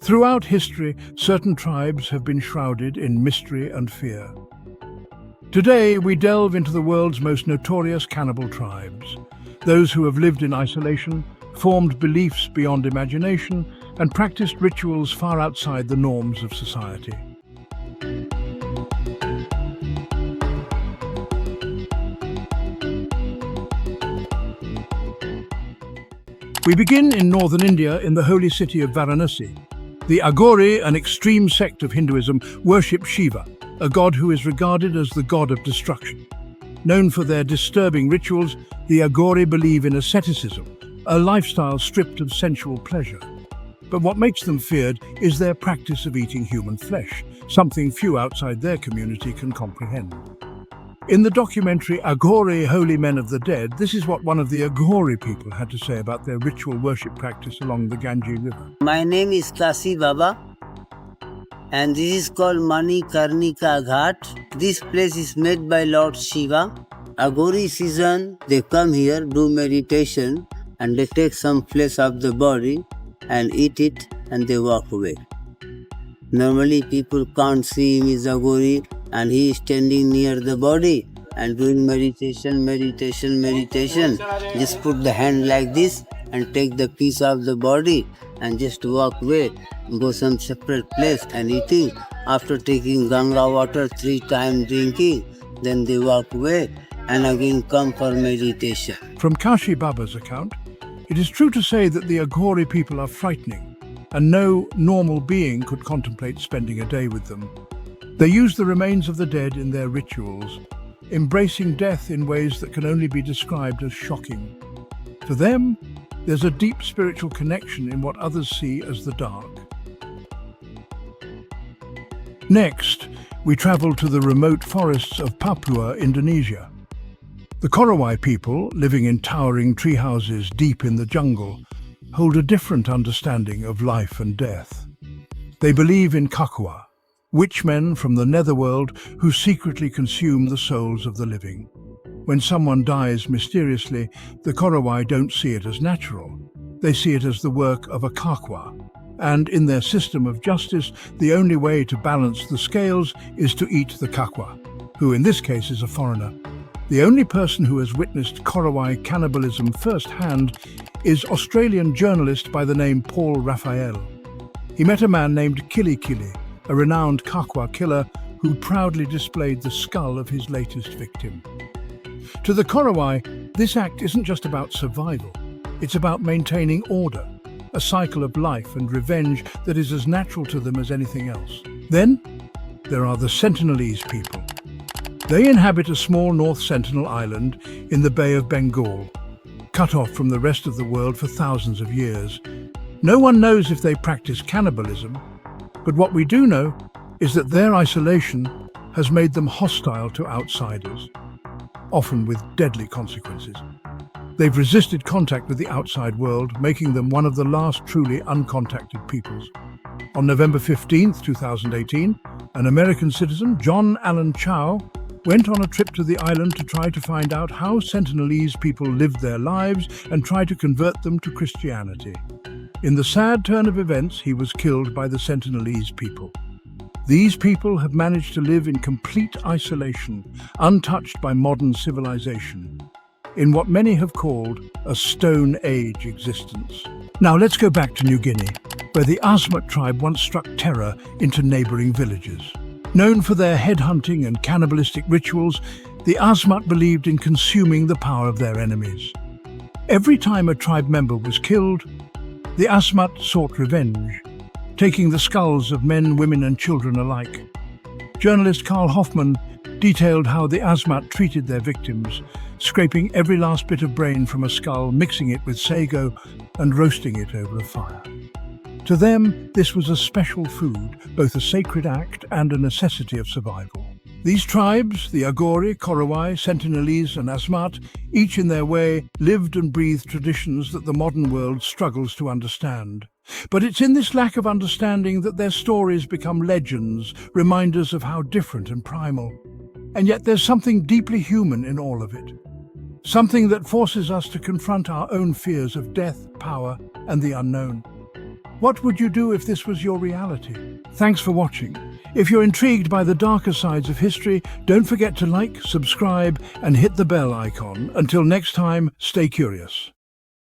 Throughout history, certain tribes have been shrouded in mystery and fear. Today, we delve into the world's most notorious cannibal tribes, those who have lived in isolation, formed beliefs beyond imagination, and practiced rituals far outside the norms of society. We begin in northern India in the holy city of Varanasi. The Agori, an extreme sect of Hinduism, worship Shiva, a god who is regarded as the god of destruction. Known for their disturbing rituals, the Agori believe in asceticism, a lifestyle stripped of sensual pleasure. But what makes them feared is their practice of eating human flesh, something few outside their community can comprehend. In the documentary Agori, Holy Men of the Dead, this is what one of the Agori people had to say about their ritual worship practice along the Ganges River. My name is Kasi Baba and this is called Manikarnika Ghat. This place is made by Lord Shiva. Agori season, they come here, do meditation and they take some flesh of the body and eat it and they walk away. Normally people can't see him is Agori and he is standing near the body and doing meditation. Just put the hand like this and take the piece of the body and just walk away, go some separate place and eating. After taking Ganga water 3 times drinking, then they walk away and again come for meditation. From Kashi Baba's account, it is true to say that the Agori people are frightening, and no normal being could contemplate spending a day with them. They use the remains of the dead in their rituals, embracing death in ways that can only be described as shocking. To them, there's a deep spiritual connection in what others see as the dark. Next, we travel to the remote forests of Papua, Indonesia. The Cori people, living in towering tree houses deep in the jungle, hold a different understanding of life and death. They believe in Aqua, witchmen from the netherworld who secretly consume the souls of the living. When someone dies mysteriously, the Cori don't see it as natural. They see it as the work of a Aqua. And in their system of justice, the only way to balance the scales is to eat the Aqua, who in this case is a foreigner. The only person who has witnessed Cori cannibalism firsthand is Australian journalist by the name Paul Raphael. He met a man named Kili Kili, a renowned Aqua killer who proudly displayed the skull of his latest victim. To the Cori, this act isn't just about survival, it's about maintaining order, a cycle of life and revenge that is as natural to them as anything else. Then, there are the Sentinelese people. They inhabit a small North Sentinel island in the Bay of Bengal, cut off from the rest of the world for thousands of years. No one knows if they practice cannibalism, but what we do know is that their isolation has made them hostile to outsiders, often with deadly consequences. They've resisted contact with the outside world, making them one of the last truly uncontacted peoples. On November 15, 2018, an American citizen, John Allen Chow, went on a trip to the island to try to find out how Sentinelese people lived their lives and try to convert them to Christianity. In the sad turn of events, he was killed by the Sentinelese people. These people have managed to live in complete isolation, untouched by modern civilization, in what many have called a Stone Age existence. Now let's go back to New Guinea, where the Asmat tribe once struck terror into neighboring villages. Known for their headhunting and cannibalistic rituals, the Asmat believed in consuming the power of their enemies. Every time a tribe member was killed, the Asmat sought revenge, taking the skulls of men, women and children alike. Journalist Carl Hoffman detailed how the Asmat treated their victims, scraping every last bit of brain from a skull, mixing it with sago and roasting it over a fire. To them, this was a special food, both a sacred act and a necessity of survival. These tribes, the Agori, Cori, Sentinelese and Asmat, each in their way, lived and breathed traditions that the modern world struggles to understand. But it's in this lack of understanding that their stories become legends, reminders of how different and primal. And yet there's something deeply human in all of it. Something that forces us to confront our own fears of death, power, and the unknown. What would you do if this was your reality? Thanks for watching. If you're intrigued by the darker sides of history, don't forget to like, subscribe, and hit the bell icon. Until next time, stay curious.